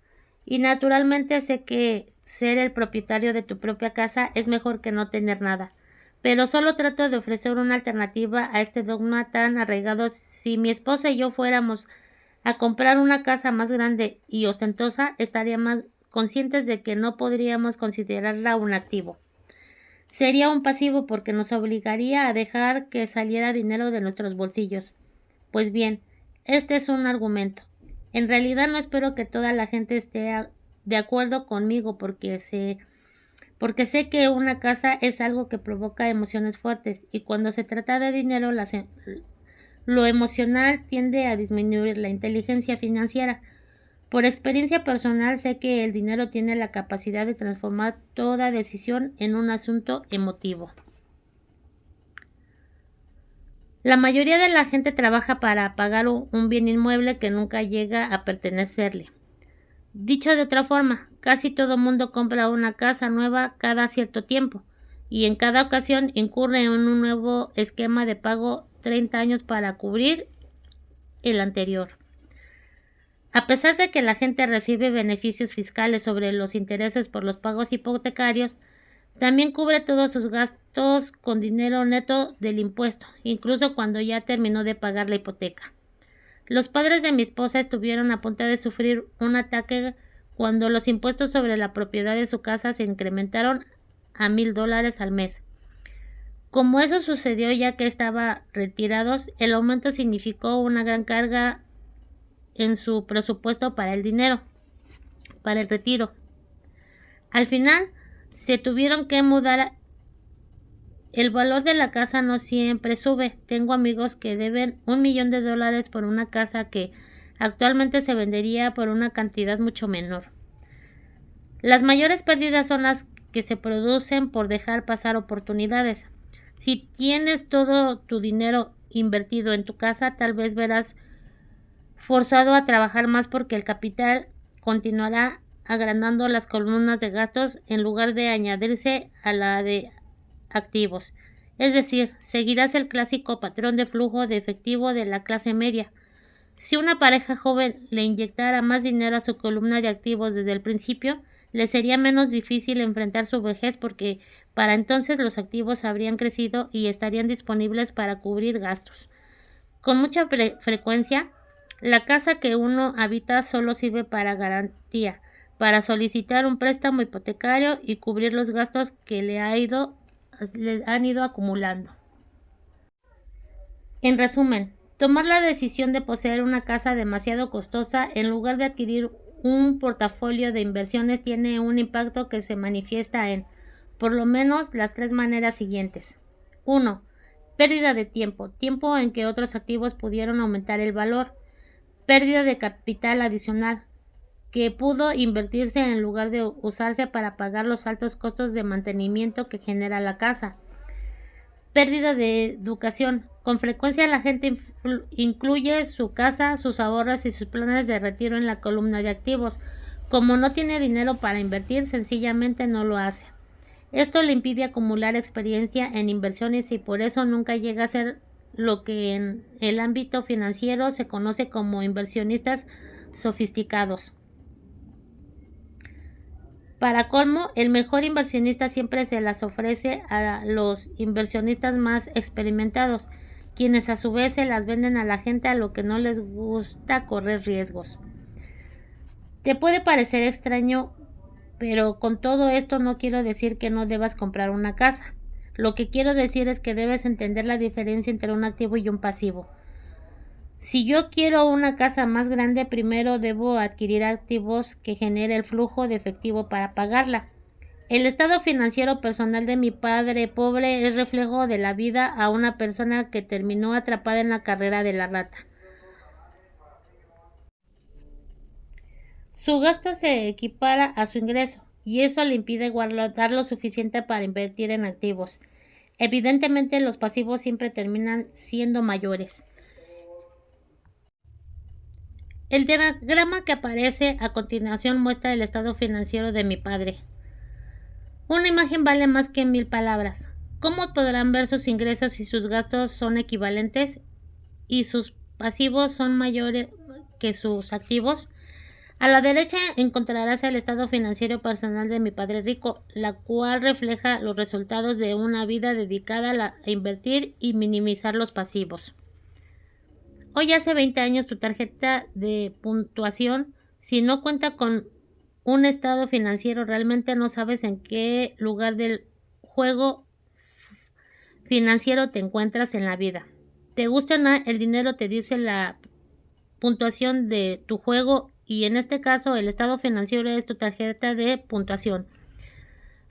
[SPEAKER 1] Y naturalmente sé que ser el propietario de tu propia casa es mejor que no tener nada. Pero solo trato de ofrecer una alternativa a este dogma tan arraigado. Si mi esposa y yo fuéramos a comprar una casa más grande y ostentosa, estaríamos conscientes de que no podríamos considerarla un activo. Sería un pasivo porque nos obligaría a dejar que saliera dinero de nuestros bolsillos. Pues bien, este es un argumento. En realidad no espero que toda la gente esté de acuerdo conmigo porque sé que una casa es algo que provoca emociones fuertes y cuando se trata de dinero lo emocional tiende a disminuir la inteligencia financiera. Por experiencia personal sé que el dinero tiene la capacidad de transformar toda decisión en un asunto emotivo. La mayoría de la gente trabaja para pagar un bien inmueble que nunca llega a pertenecerle. Dicho de otra forma, casi todo mundo compra una casa nueva cada cierto tiempo y en cada ocasión incurre en un nuevo esquema de pago 30 años para cubrir el anterior. A pesar de que la gente recibe beneficios fiscales sobre los intereses por los pagos hipotecarios, también cubre todos sus gastos con dinero neto del impuesto, incluso cuando ya terminó de pagar la hipoteca. Los padres de mi esposa estuvieron a punto de sufrir un ataque cuando los impuestos sobre la propiedad de su casa se incrementaron a $1,000 al mes. Como eso sucedió ya que estaban retirados, el aumento significó una gran carga en su presupuesto para el retiro. Al final, se tuvieron que mudar. El valor de la casa no siempre sube. Tengo amigos que deben $1,000,000 por una casa que actualmente se vendería por una cantidad mucho menor. Las mayores pérdidas son las que se producen por dejar pasar oportunidades. Si tienes todo tu dinero invertido en tu casa, tal vez verás forzado a trabajar más porque el capital continuará agrandando las columnas de gastos en lugar de añadirse a la de activos. Es decir, seguirás el clásico patrón de flujo de efectivo de la clase media. Si una pareja joven le inyectara más dinero a su columna de activos desde el principio, le sería menos difícil enfrentar su vejez porque para entonces los activos habrían crecido y estarían disponibles para cubrir gastos. Con mucha frecuencia, la casa que uno habita solo sirve para garantía, para solicitar un préstamo hipotecario y cubrir los gastos que le han ido acumulando. En resumen, tomar la decisión de poseer una casa demasiado costosa en lugar de adquirir un portafolio de inversiones tiene un impacto que se manifiesta en, por lo menos, las tres maneras siguientes. 1. Pérdida de tiempo, tiempo en que otros activos pudieron aumentar el valor. Pérdida de capital adicional, que pudo invertirse en lugar de usarse para pagar los altos costos de mantenimiento que genera la casa. Pérdida de educación. Con frecuencia la gente incluye su casa, sus ahorros y sus planes de retiro en la columna de activos. Como no tiene dinero para invertir, sencillamente no lo hace. Esto le impide acumular experiencia en inversiones y por eso nunca llega a ser lo que en el ámbito financiero se conoce como inversionistas sofisticados. Para colmo, el mejor inversionista siempre se las ofrece a los inversionistas más experimentados, quienes a su vez se las venden a la gente a lo que no les gusta correr riesgos. Te puede parecer extraño, pero con todo esto no quiero decir que no debas comprar una casa. Lo que quiero decir es que debes entender la diferencia entre un activo y un pasivo. Si yo quiero una casa más grande, primero debo adquirir activos que genere el flujo de efectivo para pagarla. El estado financiero personal de mi padre pobre es reflejo de la vida a una persona que terminó atrapada en la carrera de la rata. Su gasto se equipara a su ingreso y eso le impide guardar lo suficiente para invertir en activos. Evidentemente los pasivos siempre terminan siendo mayores. El diagrama que aparece a continuación muestra el estado financiero de mi padre. Una imagen vale más que 1000 palabras. ¿Cómo podrán ver sus ingresos si sus gastos son equivalentes y sus pasivos son mayores que sus activos? A la derecha encontrarás el estado financiero personal de mi padre rico, la cual refleja los resultados de una vida dedicada a invertir y minimizar los pasivos. Hoy hace 20 años tu tarjeta de puntuación, si no cuenta con un estado financiero, realmente no sabes en qué lugar del juego financiero te encuentras en la vida. Te gusta o no, el dinero te dice la puntuación de tu juego y en este caso el estado financiero es tu tarjeta de puntuación.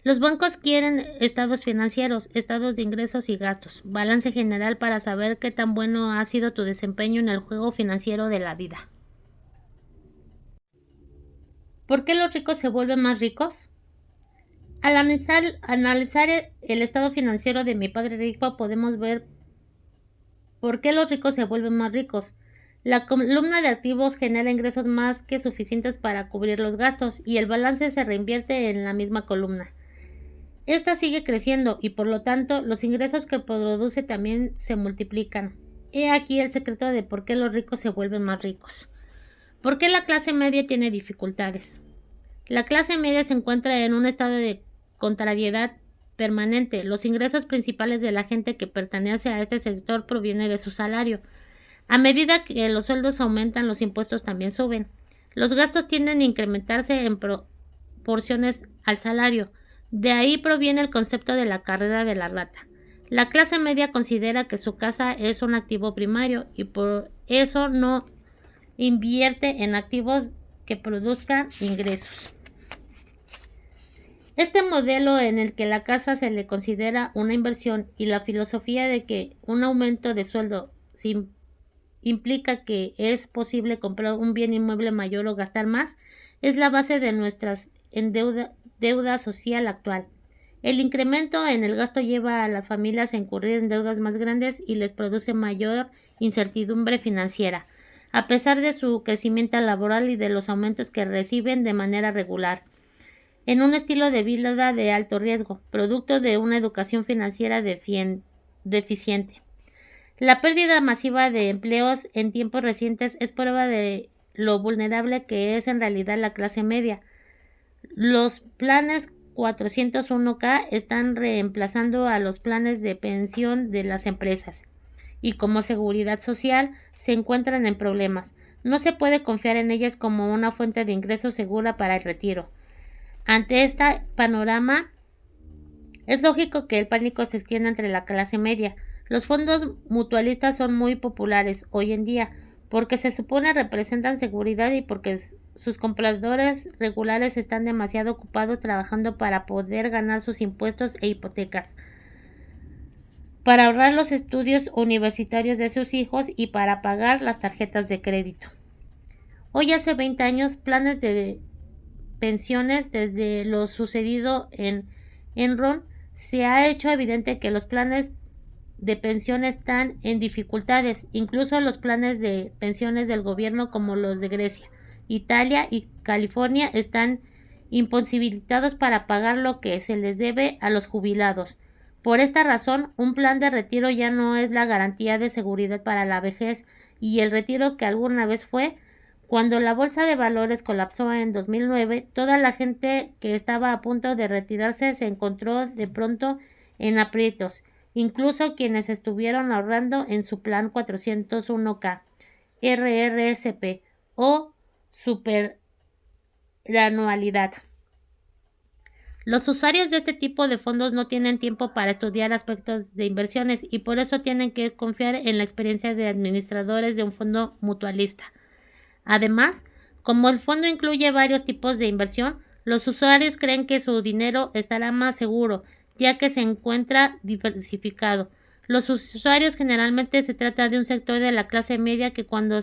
[SPEAKER 1] Los bancos quieren estados financieros, estados de ingresos y gastos, balance general para saber qué tan bueno ha sido tu desempeño en el juego financiero de la vida. ¿Por qué los ricos se vuelven más ricos? Al analizar el estado financiero de mi padre rico podemos ver por qué los ricos se vuelven más ricos. La columna de activos genera ingresos más que suficientes para cubrir los gastos y el balance se reinvierte en la misma columna. Esta sigue creciendo y por lo tanto los ingresos que produce también se multiplican. He aquí el secreto de por qué los ricos se vuelven más ricos. ¿Por qué la clase media tiene dificultades? La clase media se encuentra en un estado de contrariedad permanente. Los ingresos principales de la gente que pertenece a este sector provienen de su salario. A medida que los sueldos aumentan, los impuestos también suben. Los gastos tienden a incrementarse en proporciones al salario. De ahí proviene el concepto de la carrera de la rata. La clase media considera que su casa es un activo primario y por eso no invierte en activos que produzcan ingresos. Este modelo en el que la casa se le considera una inversión y la filosofía de que un aumento de sueldo implica que es posible comprar un bien inmueble mayor o gastar más, es la base de nuestra deuda social actual. El incremento en el gasto lleva a las familias a incurrir en deudas más grandes y les produce mayor incertidumbre financiera, a pesar de su crecimiento laboral y de los aumentos que reciben de manera regular, en un estilo de vida de alto riesgo, producto de una educación financiera deficiente. La pérdida masiva de empleos en tiempos recientes es prueba de lo vulnerable que es en realidad la clase media. Los planes 401(k) están reemplazando a los planes de pensión de las empresas y como seguridad social se encuentran en problemas. No se puede confiar en ellas como una fuente de ingresos segura para el retiro. Ante este panorama, es lógico que el pánico se extienda entre la clase media. Los fondos mutualistas son muy populares hoy en día porque se supone representan seguridad y porque sus compradores regulares están demasiado ocupados trabajando para poder ganar sus impuestos e hipotecas, para ahorrar los estudios universitarios de sus hijos y para pagar las tarjetas de crédito. Hoy hace 20 años, planes de pensiones, desde lo sucedido en Enron, se ha hecho evidente que los planes de pensión están en dificultades, incluso los planes de pensiones del gobierno como los de Grecia, Italia y California están imposibilitados para pagar lo que se les debe a los jubilados. Por esta razón, un plan de retiro ya no es la garantía de seguridad para la vejez y el retiro que alguna vez fue. Cuando la bolsa de valores colapsó en 2009, toda la gente que estaba a punto de retirarse se encontró de pronto en aprietos, incluso quienes estuvieron ahorrando en su plan 401(k), RRSP o superanualidad. Los usuarios de este tipo de fondos no tienen tiempo para estudiar aspectos de inversiones y por eso tienen que confiar en la experiencia de administradores de un fondo mutualista. Además, como el fondo incluye varios tipos de inversión, los usuarios creen que su dinero estará más seguro, ya que se encuentra diversificado. Los usuarios generalmente se trata de un sector de la clase media que cuando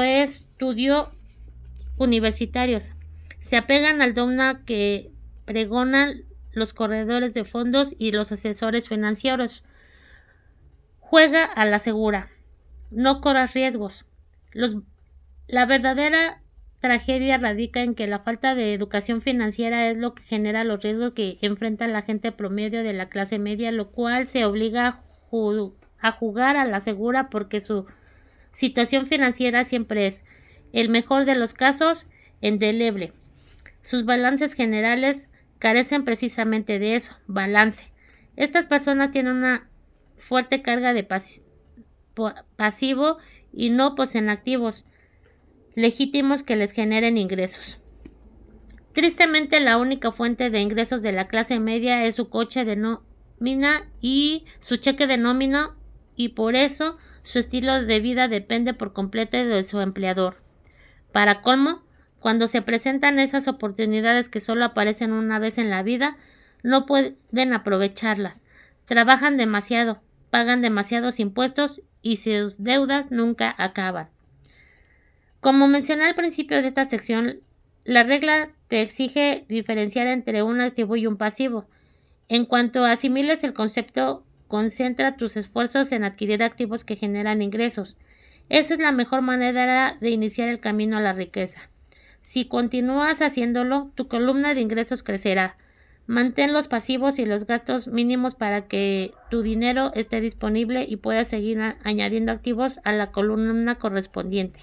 [SPEAKER 1] estudió universitarios, se apegan al dogma que pregonan los corredores de fondos y los asesores financieros. Juega a la segura, no corras riesgos. La verdadera tragedia radica en que la falta de educación financiera es lo que genera los riesgos que enfrenta la gente promedio de la clase media, lo cual se obliga a jugar a la segura porque su situación financiera siempre es, el mejor de los casos, indeleble. Sus balances generales carecen precisamente de eso, balance. Estas personas tienen una fuerte carga de pasivo y no poseen activos legítimos que les generen ingresos. Tristemente, la única fuente de ingresos de la clase media es su coche de nómina y su cheque de nómina, y por eso su estilo de vida depende por completo de su empleador. Para colmo, cuando se presentan esas oportunidades que solo aparecen una vez en la vida, no pueden aprovecharlas. Trabajan demasiado, pagan demasiados impuestos y sus deudas nunca acaban. Como mencioné al principio de esta sección, la regla te exige diferenciar entre un activo y un pasivo. En cuanto asimiles el concepto, concentra tus esfuerzos en adquirir activos que generan ingresos. Esa es la mejor manera de iniciar el camino a la riqueza. Si continúas haciéndolo, tu columna de ingresos crecerá. Mantén los pasivos y los gastos mínimos para que tu dinero esté disponible y puedas seguir añadiendo activos a la columna correspondiente.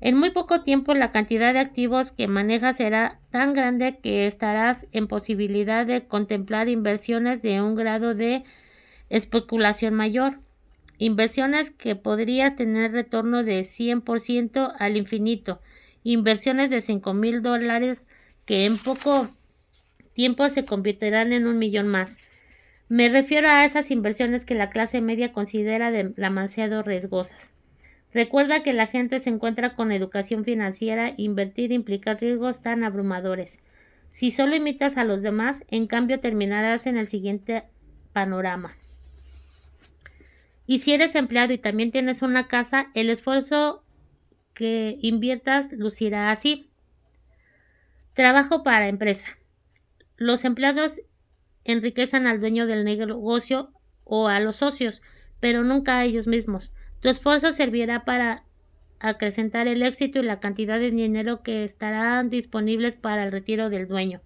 [SPEAKER 1] En muy poco tiempo la cantidad de activos que manejas será tan grande que estarás en posibilidad de contemplar inversiones de un grado de especulación mayor. Inversiones que podrías tener retorno de 100% al infinito. Inversiones de $5,000 que en poco tiempo se convertirán en 1,000,000 más. Me refiero a esas inversiones que la clase media considera demasiado riesgosas. Recuerda que la gente se encuentra con educación financiera, invertir implica riesgos tan abrumadores. Si solo imitas a los demás, en cambio terminarás en el siguiente panorama. Y si eres empleado y también tienes una casa, el esfuerzo que inviertas lucirá así. Trabajo para empresa. Los empleados enriquecen al dueño del negocio o a los socios, pero nunca a ellos mismos. Tu esfuerzo servirá para acrecentar el éxito y la cantidad de dinero que estarán disponibles para el retiro del dueño.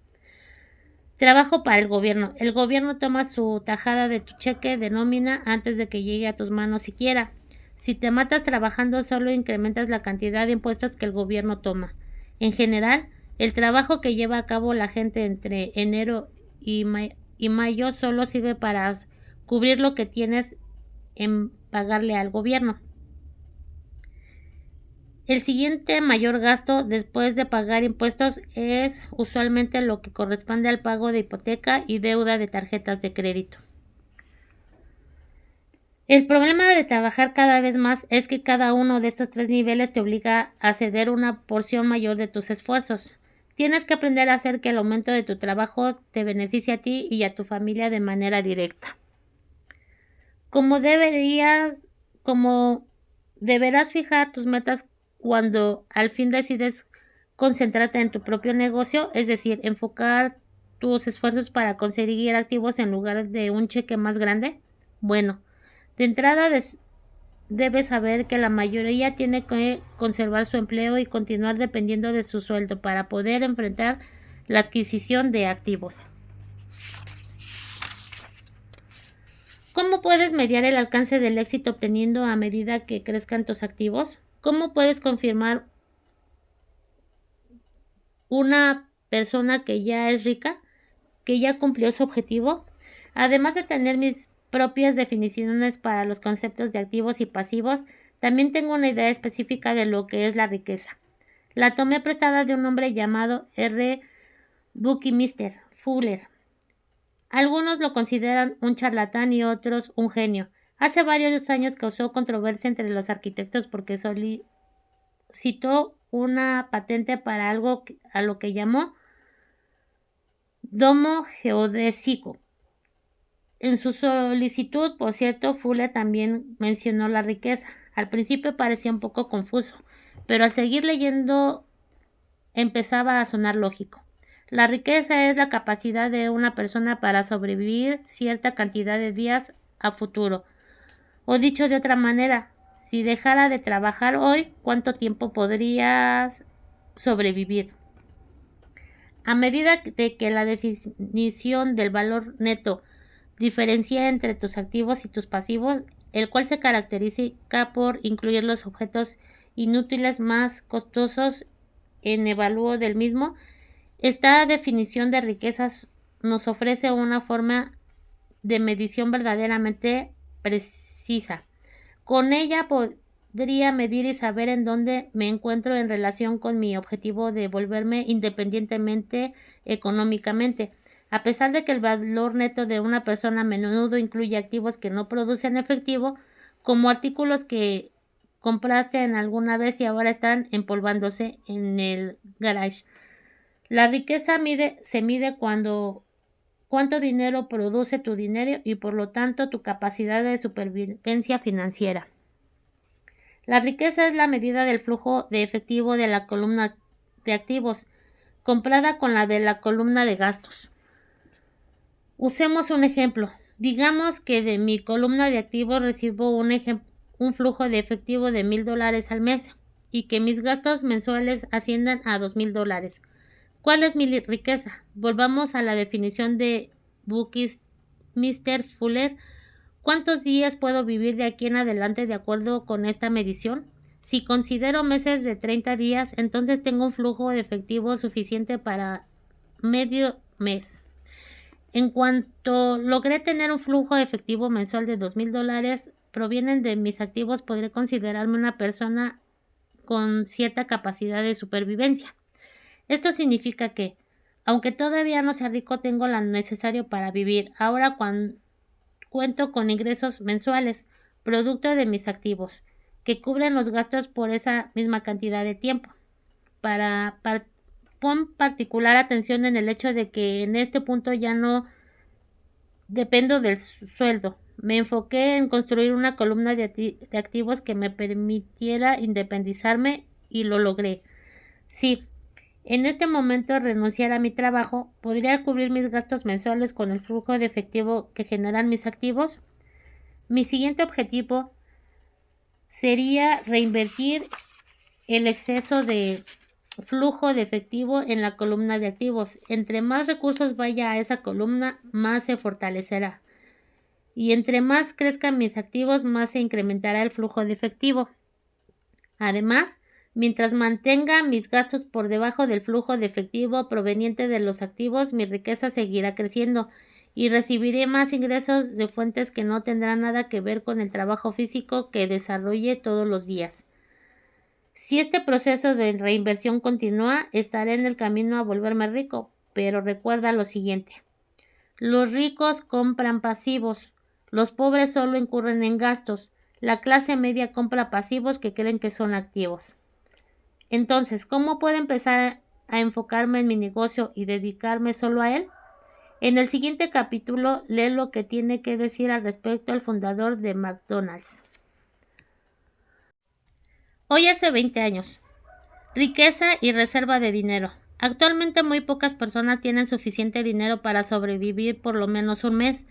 [SPEAKER 1] Trabajo para el gobierno. El gobierno toma su tajada de tu cheque de nómina antes de que llegue a tus manos siquiera. Si te matas trabajando, solo incrementas la cantidad de impuestos que el gobierno toma. En general, el trabajo que lleva a cabo la gente entre enero y mayo solo sirve para cubrir lo que tienes en pagarle al gobierno. El siguiente mayor gasto después de pagar impuestos es usualmente lo que corresponde al pago de hipoteca y deuda de tarjetas de crédito. El problema de trabajar cada vez más es que cada uno de estos tres niveles te obliga a ceder una porción mayor de tus esfuerzos. Tienes que aprender a hacer que el aumento de tu trabajo te beneficie a ti y a tu familia de manera directa. Como deberás fijar tus metas cuando al fin decides concentrarte en tu propio negocio, es decir, enfocar tus esfuerzos para conseguir activos en lugar de un cheque más grande. Bueno, de entrada debes saber que la mayoría tiene que conservar su empleo y continuar dependiendo de su sueldo para poder enfrentar la adquisición de activos. ¿Cómo puedes mediar el alcance del éxito obteniendo a medida que crezcan tus activos? ¿Cómo puedes confirmar una persona que ya es rica, que ya cumplió su objetivo? Además de tener mis propias definiciones para los conceptos de activos y pasivos, también tengo una idea específica de lo que es la riqueza. La tomé prestada de un hombre llamado R. Buckminster Fuller. Algunos lo consideran un charlatán y otros un genio. Hace varios años causó controversia entre los arquitectos porque solicitó una patente para algo a lo que llamó domo geodésico. En su solicitud, por cierto, Fuller también mencionó la riqueza. Al principio parecía un poco confuso, pero al seguir leyendo empezaba a sonar lógico. La riqueza es la capacidad de una persona para sobrevivir cierta cantidad de días a futuro. O dicho de otra manera, si dejara de trabajar hoy, ¿cuánto tiempo podrías sobrevivir? A medida de que la definición del valor neto diferencia entre tus activos y tus pasivos, el cual se caracteriza por incluir los objetos inútiles más costosos en evalúo del mismo, esta definición de riquezas nos ofrece una forma de medición verdaderamente precisa. Con ella podría medir y saber en dónde me encuentro en relación con mi objetivo de volverme independientemente económicamente. A pesar de que el valor neto de una persona a menudo incluye activos que no producen efectivo, como artículos que compraste en alguna vez y ahora están empolvándose en el garage. La riqueza se mide cuánto dinero produce tu dinero y por lo tanto tu capacidad de supervivencia financiera. La riqueza es la medida del flujo de efectivo de la columna de activos, comparada con la de la columna de gastos. Usemos un ejemplo. Digamos que de mi columna de activos recibo un flujo de efectivo de $1,000 al mes y que mis gastos mensuales asciendan a $2,000. ¿Cuál es mi riqueza? Volvamos a la definición de Buckminster Fuller. ¿Cuántos días puedo vivir de aquí en adelante de acuerdo con esta medición? Si considero meses de 30 días, entonces tengo un flujo de efectivo suficiente para medio mes. En cuanto logré tener un flujo de efectivo mensual de $2,000 provienen de mis activos, podré considerarme una persona con cierta capacidad de supervivencia. Esto significa que, aunque todavía no sea rico, tengo lo necesario para vivir. Ahora cuento con ingresos mensuales, producto de mis activos, que cubren los gastos por esa misma cantidad de tiempo. Pon particular atención en el hecho de que en este punto ya no dependo del sueldo. Me enfoqué en construir una columna de activos que me permitiera independizarme y lo logré. Sí, En este momento, renunciar a mi trabajo podría cubrir mis gastos mensuales con el flujo de efectivo que generan mis activos. Mi siguiente objetivo sería reinvertir el exceso de flujo de efectivo en la columna de activos. Entre más recursos vaya a esa columna, más se fortalecerá. Y entre más crezcan mis activos, más se incrementará el flujo de efectivo. Además, mientras mantenga mis gastos por debajo del flujo de efectivo proveniente de los activos, mi riqueza seguirá creciendo y recibiré más ingresos de fuentes que no tendrán nada que ver con el trabajo físico que desarrolle todos los días. Si este proceso de reinversión continúa, estaré en el camino a volverme rico, pero recuerda lo siguiente: los ricos compran pasivos, los pobres solo incurren en gastos, la clase media compra pasivos que creen que son activos. Entonces, ¿cómo puedo empezar a enfocarme en mi negocio y dedicarme solo a él? En el siguiente capítulo, lee lo que tiene que decir al respecto el fundador de McDonald's. Hoy hace 20 años. Riqueza y reserva de dinero. Actualmente muy pocas personas tienen suficiente dinero para sobrevivir por lo menos un mes.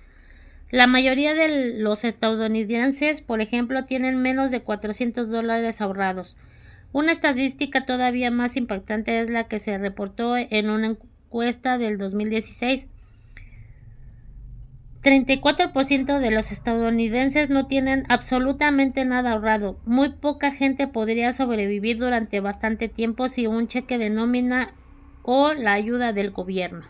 [SPEAKER 1] La mayoría de los estadounidenses, por ejemplo, tienen menos de $400 ahorrados. Una estadística todavía más impactante es la que se reportó en una encuesta del 2016. 34% de los estadounidenses no tienen absolutamente nada ahorrado. Muy poca gente podría sobrevivir durante bastante tiempo sin un cheque de nómina o la ayuda del gobierno.